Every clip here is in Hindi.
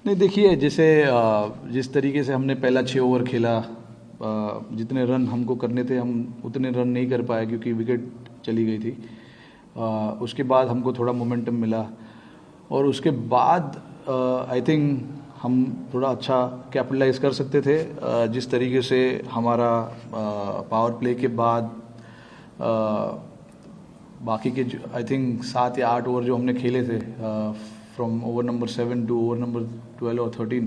नहीं देखिए, जैसे जिस तरीके से हमने पहला 6 ओवर खेला, जितने रन हमको करने थे हम उतने रन नहीं कर पाए क्योंकि विकेट चली गई थी। उसके बाद हमको थोड़ा मोमेंटम मिला और उसके बाद आई थिंक हम थोड़ा अच्छा कैपिटलाइज कर सकते थे। जिस तरीके से हमारा पावर प्ले के बाद बाकी के आई थिंक 7 या 8 ओवर जो हमने खेले थे from over number 7 to over number 12 और 13,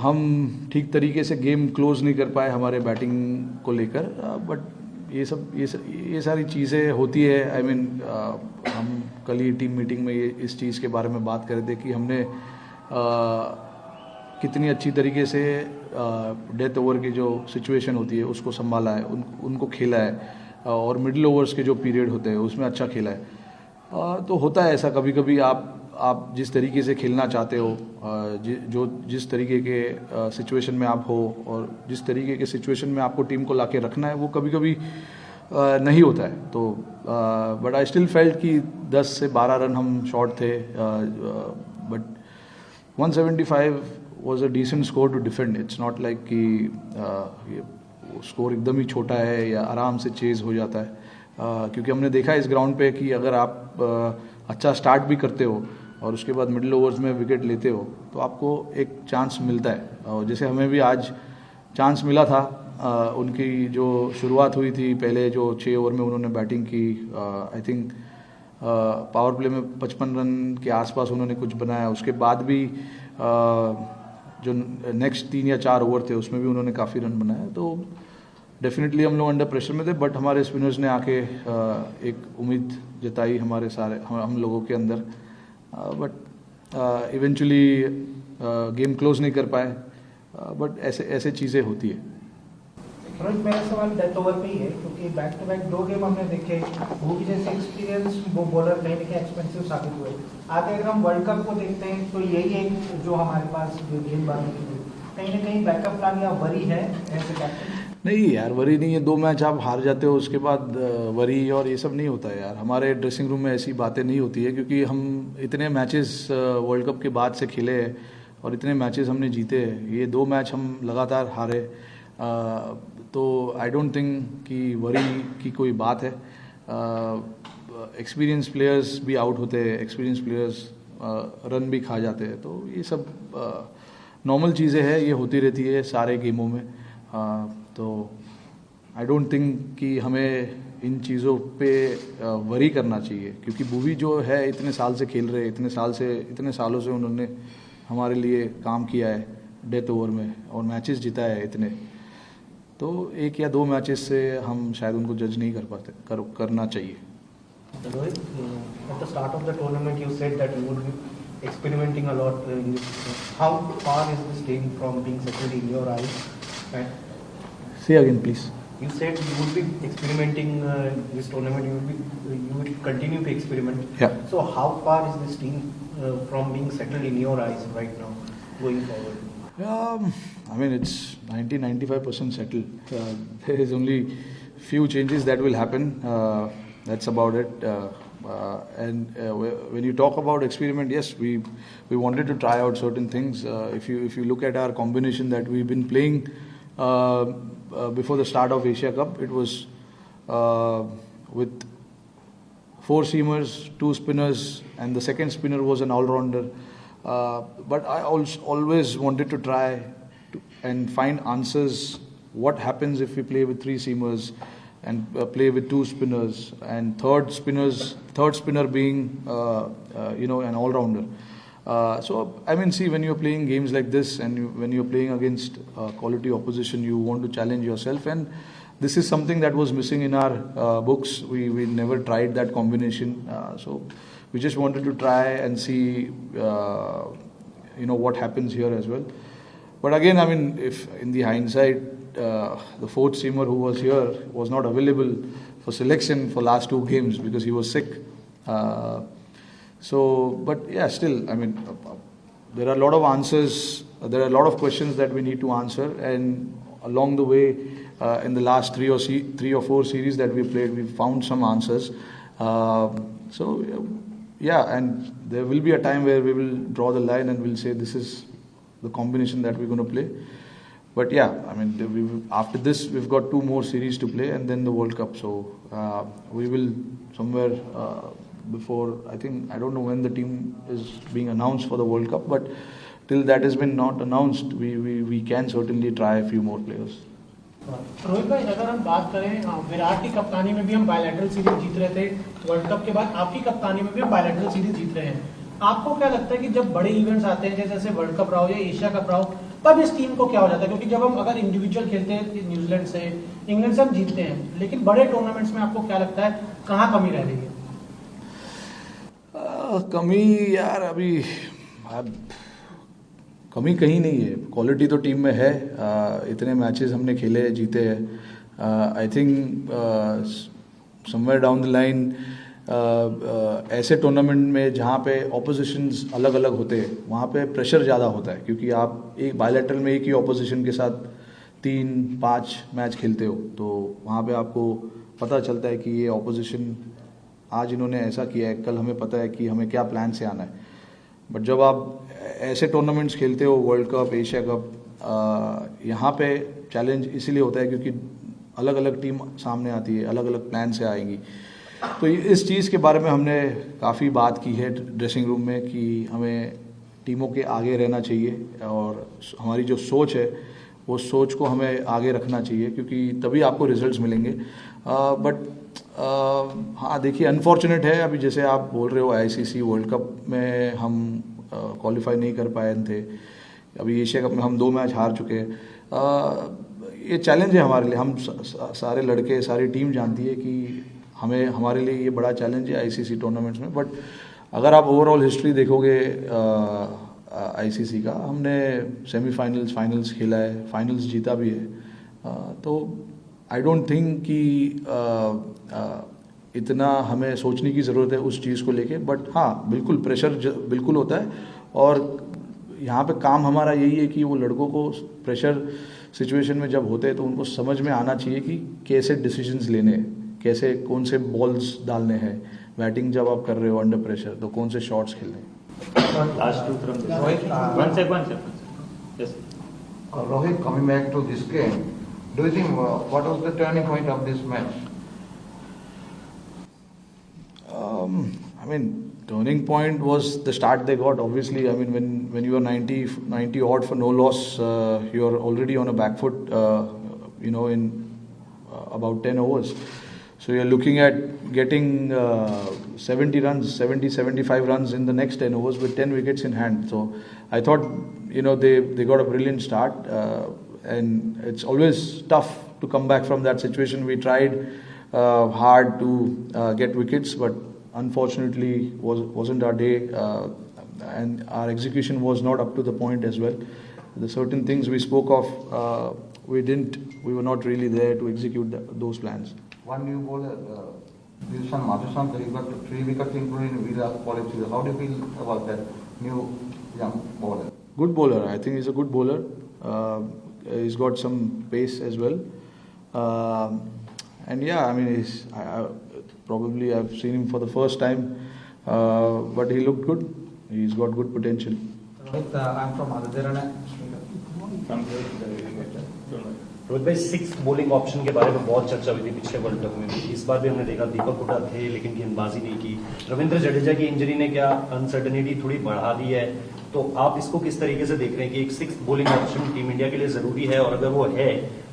हम ठीक तरीके से गेम क्लोज नहीं कर पाए हमारे बैटिंग को लेकर। बट ये सारी चीज़ें होती है। आई मीन हम कल ही टीम मीटिंग में इस चीज़ के बारे में बात कर रहे थे कि हमने कितनी अच्छी तरीके से डेथ ओवर की जो सिचुएशन होती है उसको संभाला है, उनको खेला है, और मिडिल ओवर्स के जो पीरियड होते हैं उसमें अच्छा खेला है। तो होता है ऐसा कभी कभी, आप जिस तरीके से खेलना चाहते हो, जिस तरीके के सिचुएशन में आप हो और जिस तरीके के सिचुएशन में आपको टीम को लाके रखना है, वो कभी कभी नहीं होता है। तो बट आई स्टिल फेल्ट कि 10 से 12 रन हम शॉर्ट थे, but 175 was a decent score to defend. It's not like कि स्कोर एकदम ही छोटा है या आराम से चेज हो जाता है, क्योंकि हमने देखा है इस ग्राउंड पे कि अगर आप अच्छा स्टार्ट भी करते हो और उसके बाद मिडिल ओवर्स में विकेट लेते हो तो आपको एक चांस मिलता है। और जैसे हमें भी आज चांस मिला था, उनकी जो शुरुआत हुई थी पहले जो 6 ओवर में उन्होंने बैटिंग की, आई थिंक पावर प्ले में 55 रन के आसपास उन्होंने कुछ बनाया। उसके बाद भी जो नेक्स्ट 3 या 4 ओवर थे उसमें भी उन्होंने काफ़ी रन बनाया। तो डेफिनेटली हम लोग अंडर प्रेशर में थे, बट हमारे स्पिनर्स ने आके एक उम्मीद जताई हमारे सारे हम लोगों के अंदर, बट इवेंचुअली गेम क्लोज नहीं कर पाए। बट ऐसे चीज़ें होती है। रोहित, मेरा सवाल डेथ ओवर पे ही है, क्योंकि बैक टू बैक 2 गेम हमने देखे, वो भी जैसे एक्सपीरियंस वो बॉलर कहीं ना कहीं एक्सपेंसिव साबित हुए। आगे अगर हम वर्ल्ड कप को देखते हैं तो यही एक जो हमारे पास जो गेंदबाजी की कहीं ना कहीं बैकअप प्लान या वरी है ऐसे कैप्टन? नहीं यार, वरी नहीं है। 2 मैच आप हार जाते हो उसके बाद वरी और ये सब नहीं होता है यार। हमारे ड्रेसिंग रूम में ऐसी बातें नहीं होती है, क्योंकि हम इतने मैचेस वर्ल्ड कप के बाद से खेले हैं और इतने मैचेस हमने जीते हैं। ये 2 मैच हम लगातार हारे, तो आई डोंट थिंक कि वरी की कोई बात है। एक्सपीरियंस प्लेयर्स भी आउट होते हैं, एक्सपीरियंस प्लेयर्स रन भी खा जाते हैं, तो ये सब नॉर्मल चीज़ें हैं, ये होती रहती है सारे गेमों में। तो आई डोंट थिंक कि हमें इन चीज़ों पे वरी करना चाहिए, क्योंकि भुवी जो है इतने साल से खेल रहे हैं, इतने सालों से उन्होंने हमारे लिए काम किया है डेथ ओवर में और मैचेस जीता है इतने। तो 1 या 2 मैचेस से हम शायद उनको जज नहीं कर पाते, करना चाहिए। Rohit, at the start of the tournament you said that you would be experimenting a lot in this. How far is this game from being settled in your eyes? Say again please. You said you would be experimenting this tournament, you would continue to experiment. Yeah. So how far is this team from being settled in your eyes right now going forward? I mean, it's 90-95% settled. There is only few changes that will happen. That's about it. And when you talk about experiment, yes, we wanted to try out certain things. If you look at our combination that we've been playing before the start of Asia Cup, it was with 4 seamers, 2 spinners, and the second spinner was an all-rounder. But I always wanted to try and find answers. What happens if we play with 3 seamers and play with 2 spinners and third spinner being an all-rounder. So I mean, see, when you're playing games like this and when you're playing against quality opposition, you want to challenge yourself, and this is something that was missing in our books. We never tried that combination, so we just wanted to try and see what happens here as well. But again, I mean, if in the hindsight the 4th seamer who was here was not available for selection for last 2 games because he was sick, but yeah, still, I mean, there are a lot of answers, there are a lot of questions that we need to answer, and along the way in the last 3 or 4 series that we played, we found some answers. So yeah, and there will be a time where we will draw the line and we'll say this is the combination that we're going to play. But yeah, I mean, after this we've got 2 more series to play and then the World Cup. So we will somewhere before, I don't know when the team is being announced for the World Cup, but till that has been not announced, we can certainly try a few more players. Rohit भाई, अगर हम बात करें विराट की कप्तानी में भी हम बायलैटरल सीरीज जीत रहे थे, वर्ल्ड कप के बाद आपकी कप्तानी में भी हम बायलैटरल सीरीज जीत रहे हैं। आपको क्या लगता है कि जब बड़े इवेंट्स आते हैं जैसे वर्ल्ड कप रहा हो या एशिया कप रहा हो, तब इस टीम को क्या हो जाता है? क्योंकि जब हम अगर इंडिविजुअल खेलते हैं न्यूजीलैंड से, इंग्लैंड से हम जीतते हैं, लेकिन बड़े टूर्नामेंट्स में आपको क्या लगता है कहाँ कमी रह रही है? कमी यार, अभी कमी कहीं नहीं है, क्वालिटी तो टीम में है। इतने मैचेस हमने खेले, जीते हैं। I think somewhere down the line ऐसे टूर्नामेंट में जहाँ पे ऑपोजिशंस अलग अलग होते हैं, वहाँ पे प्रेशर ज़्यादा होता है, क्योंकि आप एक बायलैटरल में एक ही ऑपोजिशन के साथ 3-5 मैच खेलते हो, तो वहाँ पे आपको पता चलता है कि ये ऑपोजिशन आज इन्होंने ऐसा किया है, कल हमें पता है कि हमें क्या प्लान से आना है। बट जब आप ऐसे टूर्नामेंट्स खेलते हो, वर्ल्ड कप, एशिया कप, यहाँ पे चैलेंज इसीलिए होता है क्योंकि अलग अलग टीम सामने आती है, अलग अलग प्लान से आएगी। तो इस चीज़ के बारे में हमने काफ़ी बात की है ड्रेसिंग रूम में कि हमें टीमों के आगे रहना चाहिए और हमारी जो सोच है वो सोच को हमें आगे रखना चाहिए, क्योंकि तभी आपको रिजल्ट्स मिलेंगे। बट हाँ, देखिए, अनफॉर्चुनेट है अभी, जैसे आप बोल रहे हो आईसीसी वर्ल्ड कप में हम क्वालिफाई नहीं कर पाए थे, अभी एशिया कप में हम 2 मैच हार चुके हैं। ये चैलेंज है हमारे लिए, हम सारे लड़के, सारी टीम जानती है कि हमारे लिए ये बड़ा चैलेंज है आईसीसी टूर्नामेंट्स में। बट अगर आप ओवरऑल हिस्ट्री देखोगे आईसीसी का, हमने सेमीफाइनल्स, फाइनल्स खेला है, फाइनल्स जीता भी है। तो आई डोंट थिंक कि इतना हमें सोचने की ज़रूरत है उस चीज़ को लेके। बट हाँ, बिल्कुल प्रेशर बिल्कुल होता है, और यहाँ पे काम हमारा यही है कि वो लड़कों को प्रेशर सिचुएशन में जब होते हैं तो उनको समझ में आना चाहिए कि कैसे डिसीजंस लेने हैं, कैसे कौन से बॉल्स डालने हैं, बैटिंग जब आप कर रहे हो अंडर प्रेशर तो कौन से शॉट्स खेलने हैं। Rohit, coming back to this game, do you think what was the turning point of this match? I mean, turning point was the start they got. Obviously, I mean, when you are 90 odd for no loss, you are already on a back foot, in about 10 overs. So you're looking at getting 75 runs in the next 10 overs with 10 wickets in hand. So I thought, they got a brilliant start, and it's always tough to come back from that situation. We tried hard to get wickets, but unfortunately wasn't our day, and our execution was not up to the point as well. The certain things we spoke of, we were not really there to execute those plans. One new bowler, Wilson Madhusan, he got 3 wickets including Virat Kohli. How do you feel about that new young bowler? Good bowler. I think he's a good bowler. He's got some pace as well. And yeah, I mean, probably I've seen him for the first time, but he looked good. He's got good potential. Rohit, I'm from Aditya. Rohit भाई, 6 बॉलिंग ऑप्शन के बारे में बहुत चर्चा हुई थी पिछले वर्ल्ड कप में भी। इस बार भी हमने देखा दीपक हुडा थे लेकिन गेंदबाजी नहीं की। रविंद्र जडेजा की इंजरी ने क्या अनसर्टेनिटी थोड़ी बढ़ा दी है? तो आप इसको किस तरीके से देख रहे हैं कि एक 6 बॉलिंग ऑप्शन टीम इंडिया के लिए जरूरी है, और अगर वो है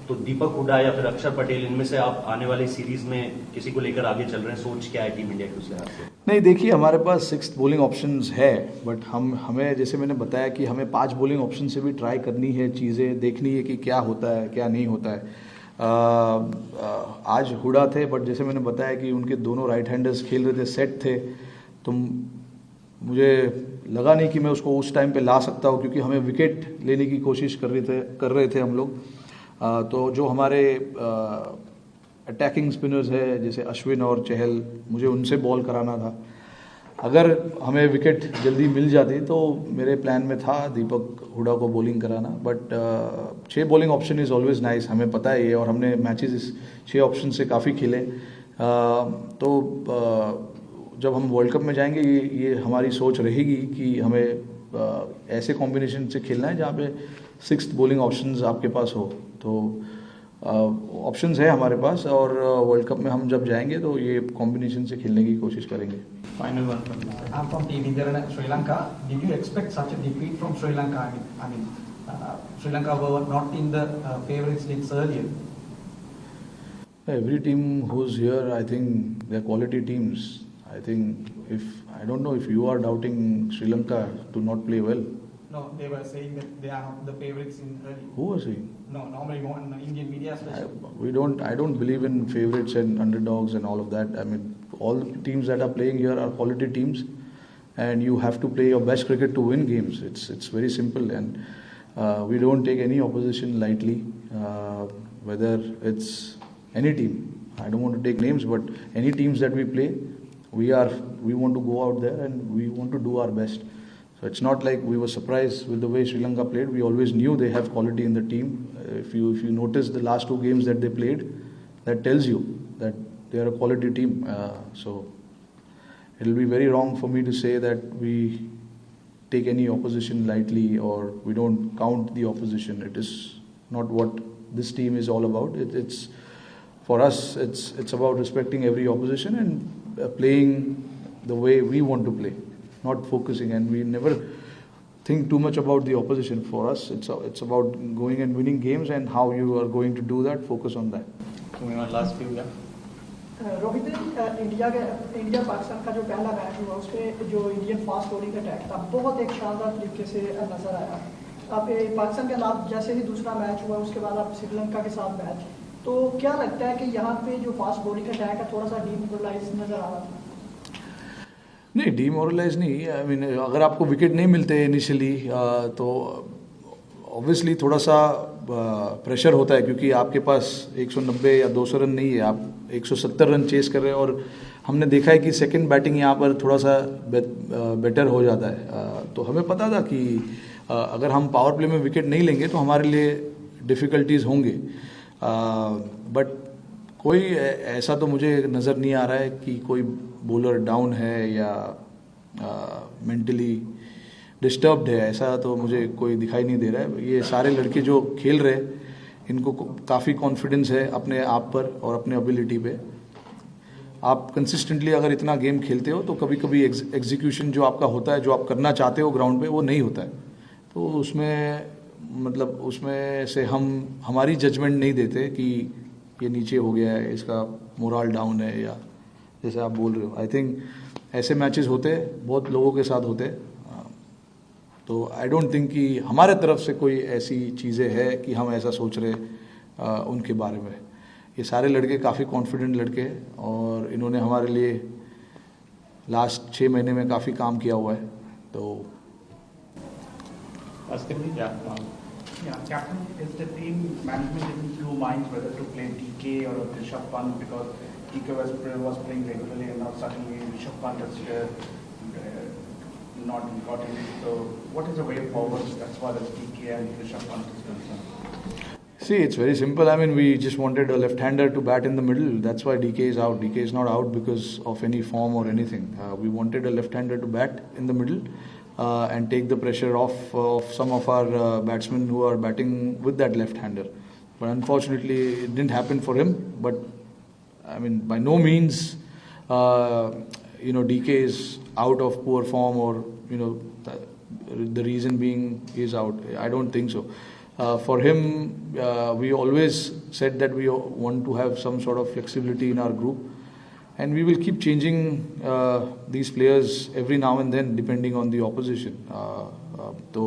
तो दीपक हुडा या फिर अक्षर पटेल, इनमें से आप आने वाली सीरीज में किसी को लेकर आगे चल रहे हैं? सोच क्या है टीम इंडिया की उस लिहाज से? नहीं, देखिए, हमारे पास 6 बॉलिंग ऑप्शंस है, बट हमें जैसे मैंने बताया कि हमें 5 बॉलिंग ऑप्शन से भी ट्राई करनी है, चीज़ें देखनी है कि क्या होता है क्या नहीं होता है। आज हुडा थे, बट जैसे मैंने बताया कि उनके दोनों राइट हैंडर्स खेल रहे थे, सेट थे, तो मुझे लगा नहीं कि मैं उसको उस टाइम पे ला सकता हूँ, क्योंकि हमें विकेट लेने की कोशिश कर रहे थे हम लोग। तो जो हमारे अटैकिंग स्पिनर्स है जैसे अश्विन और चहल, मुझे उनसे बॉल कराना था। अगर हमें विकेट जल्दी मिल जाती तो मेरे प्लान में था दीपक हुडा को बॉलिंग कराना। But 6 bowling option is always nice, हमें पता है ये, और हमने मैचेस इस 6 ऑप्शन से काफ़ी खेले। तो जब हम वर्ल्ड कप में जाएंगे ये हमारी सोच रहेगी कि हमें ऐसे कॉम्बिनेशन से खेलना है जहाँ पे 6th बॉलिंग ऑप्शंस आपके पास हो। तो ऑप्शंस है हमारे पास, और वर्ल्ड कप में हम जब जाएंगे तो ये कॉम्बिनेशन से खेलने की कोशिश करेंगे। Final one from you. I'm from TV. There in Sri Lanka. Did you expect such a defeat from Sri Lanka? I mean, Sri Lanka were not in the favorites leagues earlier. Every team who's here, I think they're quality teams. I think I don't know if you are doubting Sri Lanka to not play well. No, they were saying that they are not the favorites in early. Who was saying? No, normally on Indian media especially. I don't believe in favorites and underdogs and all of that. I mean, all the teams that are playing here are quality teams, and you have to play your best cricket to win games. It's very simple, and we don't take any opposition lightly, whether it's any team. I don't want to take names, but any teams that we play, we want to go out there and we want to do our best. So it's not like we were surprised with the way Sri Lanka played. We always knew they have quality in the team. If you notice the last 2 games that they played, that tells you that they are a quality team. So it will be very wrong for me to say that we take any opposition lightly or we don't count the opposition. It is not what this team is all about. It's for us. It's about respecting every opposition and playing the way we want to play, not focusing, and we never think too much about the opposition. For us, it's about going and winning games, and how you are going to do that, focus on that. Moving on, last few, yeah. Rohit, India Pakistan का जो पहला मैच हुआ उसमें जो इंडियन फास्ट बॉलिंग अटैक था बहुत एक शानदार तरीके से नजर आया। अब पाकिस्तान के खिलाफ जैसे ही दूसरा मैच हुआ उसके बाद अब श्रीलंका के साथ मैच, तो क्या लगता है कि यहाँ पे जो फास्ट बॉलिंग अटैक है थोड़ा सा डीमोरलाइज नजर आ रहा था? नहीं, डीमोरलाइज नहीं। आई मीन अगर आपको विकेट नहीं मिलते इनिशियली तो ऑब्वियसली थोड़ा सा प्रेशर होता है, क्योंकि आपके पास 190 या 200 रन नहीं है, आप 170 रन चेस कर रहे हैं। और हमने देखा है कि सेकंड बैटिंग यहाँ पर थोड़ा सा बेटर हो जाता है। तो हमें पता था कि अगर हम पावर प्ले में विकेट नहीं लेंगे तो हमारे लिए डिफ़िकल्टीज़ होंगे। बट कोई ऐसा तो मुझे नज़र नहीं आ रहा है कि कोई बॉलर डाउन है या मेंटली डिस्टर्ब्ड है, ऐसा तो मुझे कोई दिखाई नहीं दे रहा है। ये सारे लड़के जो खेल रहे हैं इनको काफ़ी कॉन्फिडेंस है अपने आप पर और अपने एबिलिटी पे। आप कंसिस्टेंटली अगर इतना गेम खेलते हो तो कभी कभी एग्जीक्यूशन जो आपका होता है, जो आप करना चाहते हो ग्राउंड पे, वो नहीं होता है। तो उसमें से हमारी जजमेंट नहीं देते कि ये नीचे हो गया है, इसका मोरल डाउन है, या जैसे आप बोल रहे हो। आई थिंक ऐसे मैचेस होते हैं, बहुत लोगों के साथ होते हैं। तो आई डोंट थिंक कि हमारे तरफ से कोई ऐसी चीज़ें हैं कि हम ऐसा सोच रहे उनके बारे में। ये सारे लड़के काफ़ी कॉन्फिडेंट लड़के हैं और इन्होंने हमारे लिए लास्ट 6 महीने में काफ़ी काम किया हुआ है। तो Yeah, captain, is the team management in 2 minds whether to play DK or Rishabh Pant, because DK was playing regularly and now suddenly Rishabh Pant has not got in. So what is the way forward as far as DK and Rishabh Pant is concerned? See, it's very simple. I mean, we just wanted a left-hander to bat in the middle. That's why DK is out. DK is not out because of any form or anything. We wanted a left-hander to bat in the middle and take the pressure off of some of our batsmen who are batting with that left-hander. But unfortunately, it didn't happen for him. But I mean, by no means, DK is out of poor form, or the reason being is out. I don't think so. For him, we always said that we want to have some sort of flexibility in our group, and we will keep changing these players every now and then depending on the opposition. तो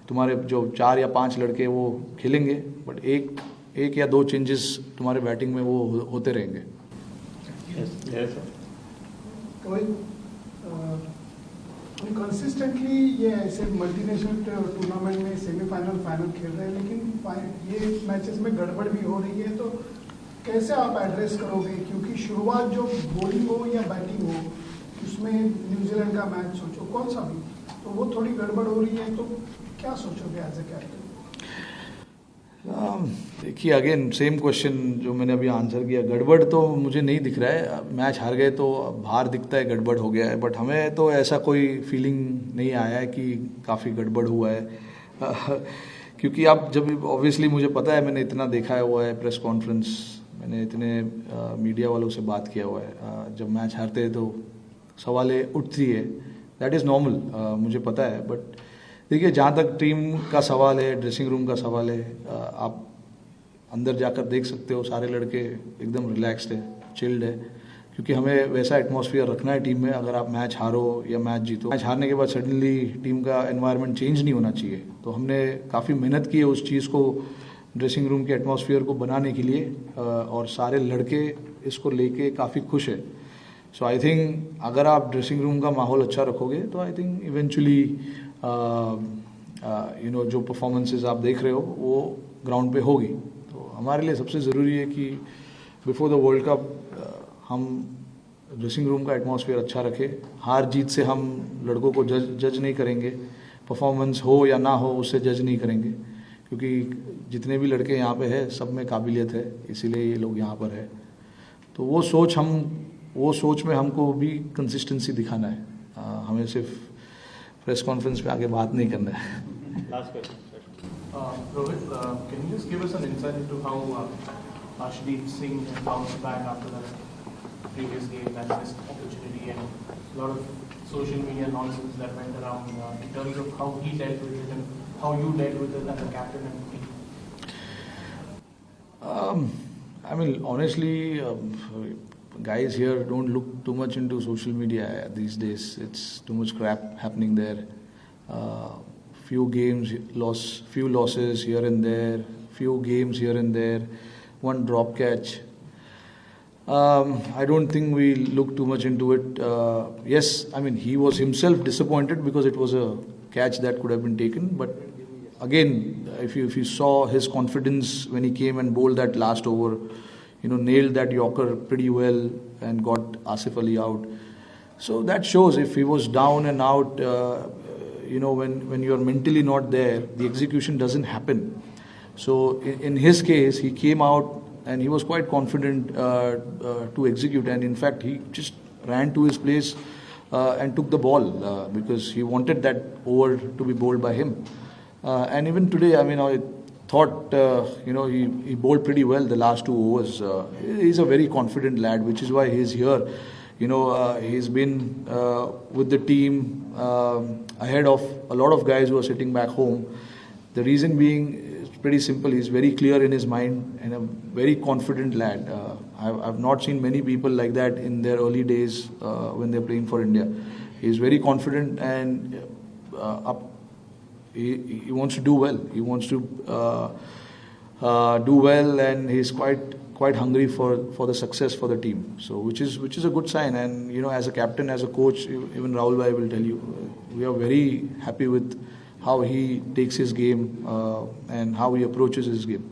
तुम्हारे जो 4 या 5 लड़के वो खेलेंगे, बट एक या 2 चेंजेस तुम्हारे बैटिंग में वो होते रहेंगे। कंसिस्टेंटली ये ऐसे मल्टीनेशनल टूर्नामेंट में सेमीफाइनल फाइनल खेल रहे हैं, लेकिन ये मैचेस में गड़बड़ भी हो रही है, तो कैसे आप एड्रेस करोगे? क्योंकि शुरुआत जो बॉलिंग हो या बैटिंग हो, उसमें न्यूजीलैंड का मैच सोचो, कौन सा भी, तो वो थोड़ी गड़बड़ हो रही है, तो क्या सोचोगे एज ए कैप्टन? देखिए अगेन सेम क्वेश्चन जो मैंने अभी आंसर किया, गड़बड़ तो मुझे नहीं दिख रहा है। मैच हार गए तो बाहर दिखता है गड़बड़ हो गया है, बट हमें तो ऐसा कोई फीलिंग नहीं आया है कि काफ़ी गड़बड़ हुआ है। क्योंकि अब जब ऑब्वियसली मुझे पता है, मैंने इतना देखा हुआ है प्रेस कॉन्फ्रेंस, मैंने इतने मीडिया वालों से बात किया हुआ है, जब मैच हारते हैं तो सवालें उठती है, दैट इज़ नॉर्मल, मुझे पता है। बट देखिए जहाँ तक टीम का सवाल है, ड्रेसिंग रूम का सवाल है, आप अंदर जाकर देख सकते हो सारे लड़के एकदम रिलैक्स्ड है, चिल्ड है, क्योंकि हमें वैसा एटमॉस्फेयर रखना है टीम में। अगर आप मैच हारो या मैच जीतो, मैच हारने के बाद सडनली टीम का एनवायरनमेंट चेंज नहीं होना चाहिए। तो हमने काफ़ी मेहनत की है उस चीज़ को, ड्रेसिंग रूम के एटमॉस्फेयर को बनाने के लिए, और सारे लड़के इसको लेके काफ़ी खुश है। सो आई थिंक अगर आप ड्रेसिंग रूम का माहौल अच्छा रखोगे तो आई थिंक इवेंचुअली जो परफॉर्मेंसेस आप देख रहे हो वो ग्राउंड पे होगी। तो हमारे लिए सबसे ज़रूरी है कि बिफोर द वर्ल्ड कप हम ड्रेसिंग रूम का एटमॉस्फेयर अच्छा रखें। हार जीत से हम लड़कों को जज नहीं करेंगे, परफॉर्मेंस हो या ना हो उससे जज नहीं करेंगे, क्योंकि जितने भी लड़के यहाँ पे हैं सब में काबिलियत है, इसीलिए ये लोग यहाँ पर है। तो वो सोच में हमको भी कंसिस्टेंसी दिखाना है, हमें सिर्फ प्रेस कॉन्फ्रेंस पे आके बात नहीं करना है। Last question, sir. Rohit, can you just give us an insight into how Arshdeep Singh bounced back after that previous game, that missed opportunity, and a lot of social media nonsense that went around in terms of how he dealt with it and how you dealt with it as a captain and team? I mean, honestly, guys here don't look too much into social media these days. It's too much crap happening there. Few games few losses here and there, few games here and there, one drop catch. I don't think we look too much into it. Yes, I mean he was himself disappointed because it was a catch that could have been taken. But again, if you saw his confidence when he came and bowled that last over, nailed that Yorker pretty well and got Asif Ali out. So that shows if he was down and out, when you're mentally not there, the execution doesn't happen. So in his case, he came out and he was quite confident to execute, and in fact, he just ran to his place and took the ball because he wanted that over to be bowled by him. And even today, I mean, I thought, he bowled pretty well the last 2 overs. He's a very confident lad, which is why he's here. He's been with the team ahead of a lot of guys who are sitting back home. The reason being is pretty simple. He's very clear in his mind and a very confident lad. I've not seen many people like that in their early days when they're playing for India. He's very confident and he wants to do well. He wants to do well, and he's quite hungry for the success for the team. So which is a good sign. And as a captain, as a coach, even Rahul Bhai will tell you, we are very happy with how he takes his game and how he approaches his game.